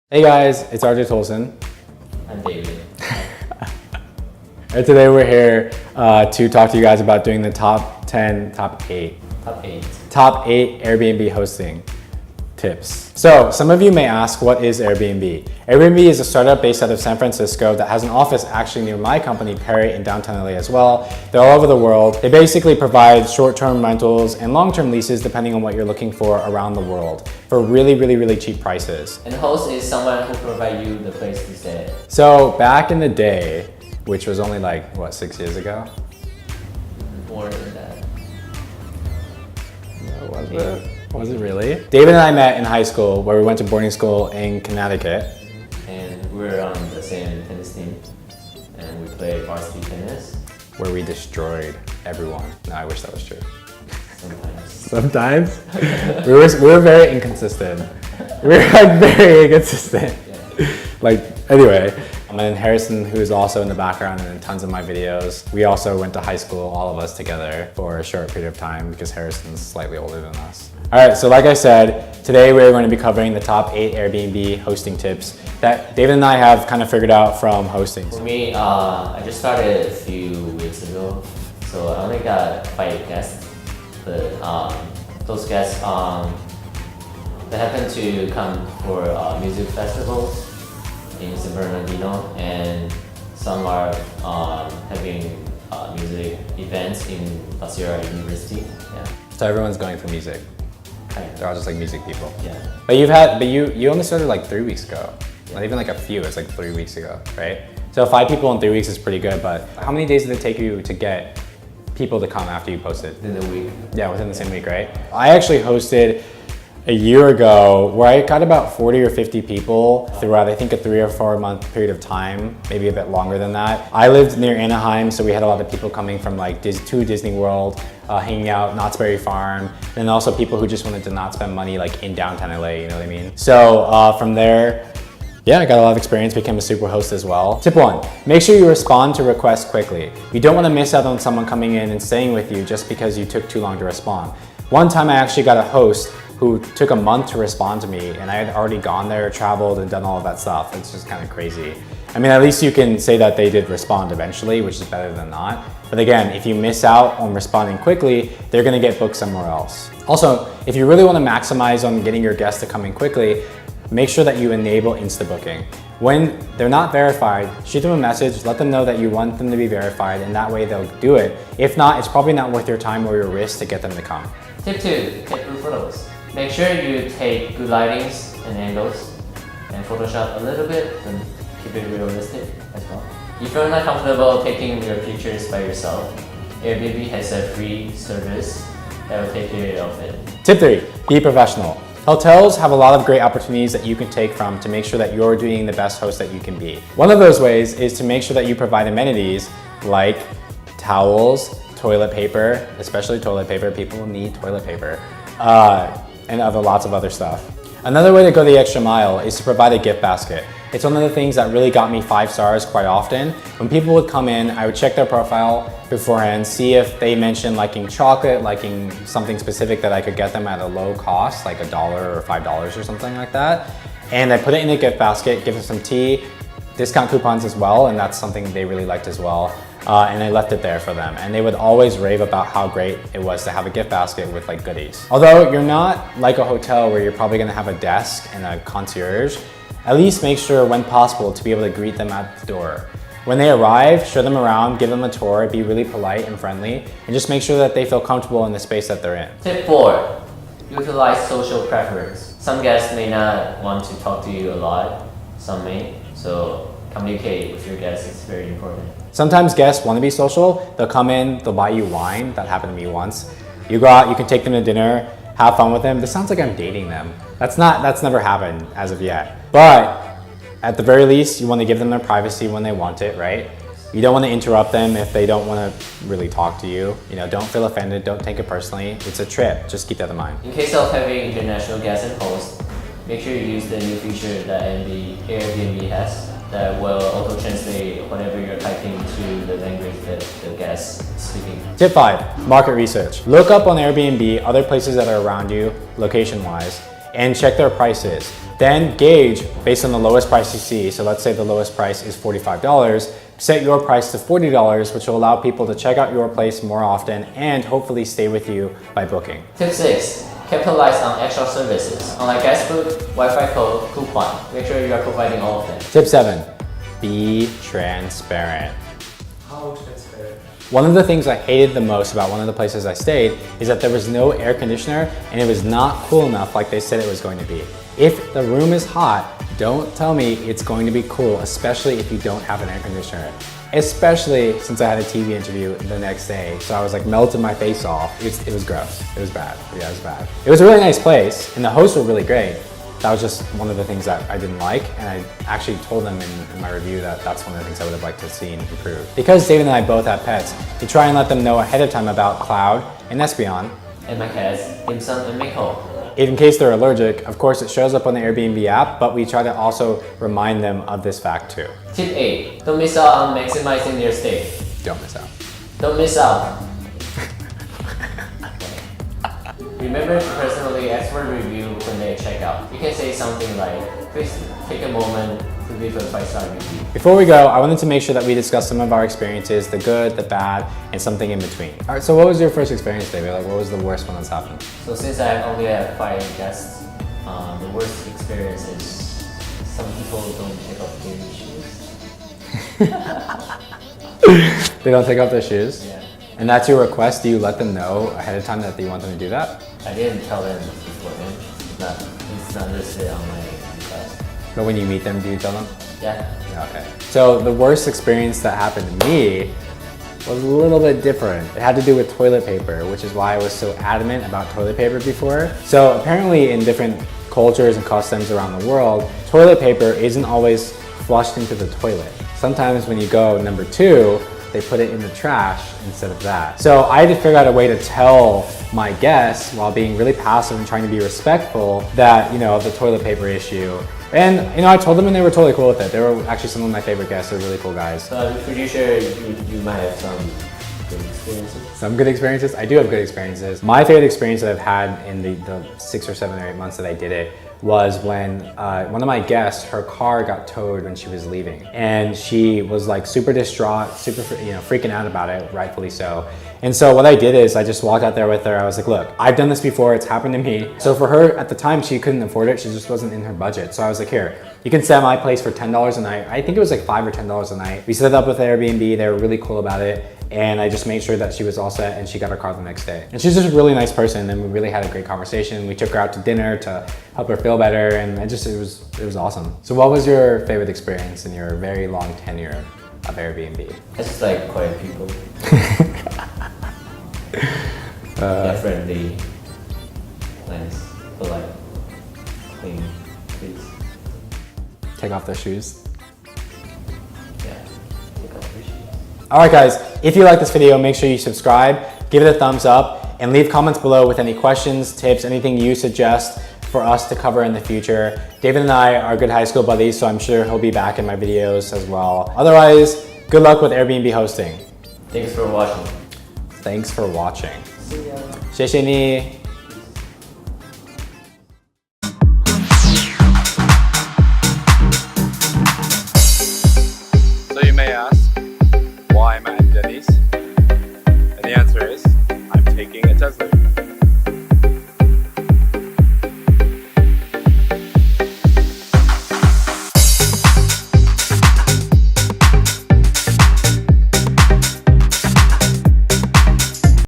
Hey guys, it's RJ Tolson. I'm David. And today we're here to talk to you guys about doing the top 8 Airbnb hosting tips. So some of you may ask, what is Airbnb? Airbnb is a startup based out of San Francisco that has an office actually near my company, Perry, in downtown LA as well. They're all over the world. They basically provide short-term rentals and long-term leases depending on what you're looking for around the world for really cheap prices. And host is someone who provides you the place to stay. So back in the day, which was only like, what, 6 years ago? More than that. Was it really? David and I met in high school where we went to boarding school in Connecticut. And we're on the same tennis team. And we played varsity tennis. Where we destroyed everyone. No, I wish that was true. Sometimes. Sometimes? we were very inconsistent. We were like very inconsistent. Yeah. Anyway. And then Harrison, who's also in the background and in tons of my videos. We also went to high school, all of us together, for a short period of time because Harrison's slightly older than us. All right, so like I said, today we're going to be covering the top 8 Airbnb hosting tips that David and I have kind of figured out from hosting. For me, I just started a few weeks ago. So I only got 5 guests. But those guests, they happen to come for music festivals in San Bernardino, and some are having music events in Pasira University. Yeah. So everyone's going for music. Kind of. They're all just like music people. Yeah. But you only started like 3 weeks ago. Yeah. Not even like a few, it's like 3 weeks ago, right? So 5 people in 3 weeks is pretty good, but how many days did it take you to get people to come after you posted? Within the week. Yeah, within the same week, right? I actually hosted a year ago where I got about 40 or 50 people throughout, I think, a 3 or 4 month period of time, maybe a bit longer than that. I lived near Anaheim, so we had a lot of people coming from like to Disney World, hanging out, Knott's Berry Farm, and also people who just wanted to not spend money like in downtown LA, you know what I mean? So from there, yeah, I got a lot of experience, became a super host as well. Tip 1, make sure you respond to requests quickly. You don't want to miss out on someone coming in and staying with you just because you took too long to respond. One time I actually got a host who took a month to respond to me, and I had already gone there, traveled, and done all of that stuff. It's just kind of crazy. I mean, at least you can say that they did respond eventually, which is better than not. But again, if you miss out on responding quickly, they're gonna get booked somewhere else. Also, if you really wanna maximize on getting your guests to come in quickly, make sure that you enable Insta-booking. When they're not verified, shoot them a message, let them know that you want them to be verified, and that way they'll do it. If not, it's probably not worth your time or your risk to get them to come. Tip 2, take good photos. Make sure you take good lightings and angles and Photoshop a little bit and keep it realistic as well. If you're not comfortable taking your pictures by yourself, Airbnb has a free service that will take care of it. Tip 3, be professional. Hotels have a lot of great opportunities that you can take from to make sure that you're doing the best host that you can be. One of those ways is to make sure that you provide amenities like towels, toilet paper, especially toilet paper, people need toilet paper, and lots of other stuff. Another way to go the extra mile is to provide a gift basket. It's one of the things that really got me 5 stars quite often. When people would come in, I would check their profile beforehand, see if they mentioned liking chocolate, liking something specific that I could get them at a low cost, like $1 or $5 or something like that. And I put it in a gift basket, give them some tea, discount coupons as well, and that's something they really liked as well. And I left it there for them. And they would always rave about how great it was to have a gift basket with like goodies. Although you're not like a hotel where you're probably gonna have a desk and a concierge, at least make sure when possible to be able to greet them at the door. When they arrive, show them around, give them a tour, be really polite and friendly, and just make sure that they feel comfortable in the space that they're in. Tip 4, utilize social preference. Some guests may not want to talk to you a lot, some may, so communicate with your guests is very important. Sometimes guests want to be social. They'll come in, they'll buy you wine. That happened to me once. You go out, you can take them to dinner, have fun with them. This sounds like I'm dating them. That's never happened as of yet. But at the very least, you want to give them their privacy when they want it, right? You don't want to interrupt them if they don't want to really talk to you. You know, don't feel offended, don't take it personally. It's a trip, just keep that in mind. In case of having international guests and hosts, make sure you use the new feature that Airbnb has that will auto-translate whatever you're typing to the language that the guest is speaking. Tip 5, market research. Look up on Airbnb other places that are around you, location-wise, and check their prices. Then gauge based on the lowest price you see. So let's say the lowest price is $45. Set your price to $40, which will allow people to check out your place more often and hopefully stay with you by booking. Tip 6. Capitalize on extra services. Unlike guestbook, Wi-Fi code, coupon. Make sure you are providing all of them. Tip 7. Be transparent. How transparent? One of the things I hated the most about one of the places I stayed is that there was no air conditioner and it was not cool enough like they said it was going to be. If the room is hot, don't tell me it's going to be cool, especially if you don't have an air conditioner. Especially since I had a TV interview the next day, so I was like melting my face off. It was gross. It was bad. Yeah, it was bad. It was a really nice place and the hosts were really great. That was just one of the things that I didn't like, and I actually told them in my review that that's one of the things I would have liked to have seen improve. Because David and I both have pets, we try and let them know ahead of time about Cloud and Espeon. And my cats, Dim Sum and Miko. In case they're allergic, of course it shows up on the Airbnb app, but we try to also remind them of this fact too. Tip 8. Don't miss out on maximizing their stay. Don't miss out. Don't miss out. Remember to personally ask for a review when they check out. You can say something like, please take a moment to leave a 5-star review. Before we go, I wanted to make sure that we discuss some of our experiences, the good, the bad, and something in between. All right, so what was your first experience, David? Like, what was the worst one that's happened? So since I only have 5 guests, the worst experience is some people don't take off their shoes. They don't take off their shoes? Yeah. And that's your request? Do you let them know ahead of time that you want them to do that? I didn't tell them beforehand. It's not listed on my request. But when you meet them, do you tell them? Yeah. Okay. So the worst experience that happened to me was a little bit different. It had to do with toilet paper, which is why I was so adamant about toilet paper before. So apparently in different cultures and customs around the world, toilet paper isn't always flushed into the toilet. Sometimes when you go number 2, they put it in the trash instead of that. So I had to figure out a way to tell my guests, while being really passive and trying to be respectful, that, you know, the toilet paper issue. And, you know, I told them and they were totally cool with it. They were actually some of my favorite guests. They're really cool guys. So I'm pretty sure you might have some good experiences. Some good experiences? I do have good experiences. My favorite experience that I've had in the 6 or 7 or 8 months that I did it was when one of my guests, her car got towed when she was leaving. And she was like super distraught, super, freaking out about it, rightfully so. And so what I did is I just walked out there with her. I was like, look, I've done this before, it's happened to me. So for her at the time, she couldn't afford it. She just wasn't in her budget. So I was like, here, you can stay at my place for $10 a night. I think it was like $5 or $10 a night. We set it up with Airbnb. They were really cool about it. And I just made sure that she was all set and she got her car the next day. And she's just a really nice person and we really had a great conversation. We took her out to dinner to help her feel better and it was awesome. So what was your favorite experience in your very long tenure of Airbnb? It's just like quiet people. Yeah, friendly, nice, polite, clean, please. Take off their shoes. Yeah, take off your shoes. All right, guys, if you like this video, make sure you subscribe, give it a thumbs up, and leave comments below with any questions, tips, anything you suggest for us to cover in the future. David and I are good high school buddies, so I'm sure he'll be back in my videos as well. Otherwise, good luck with Airbnb hosting. Thanks for watching. Thanks for watching. See ya. 谢谢你。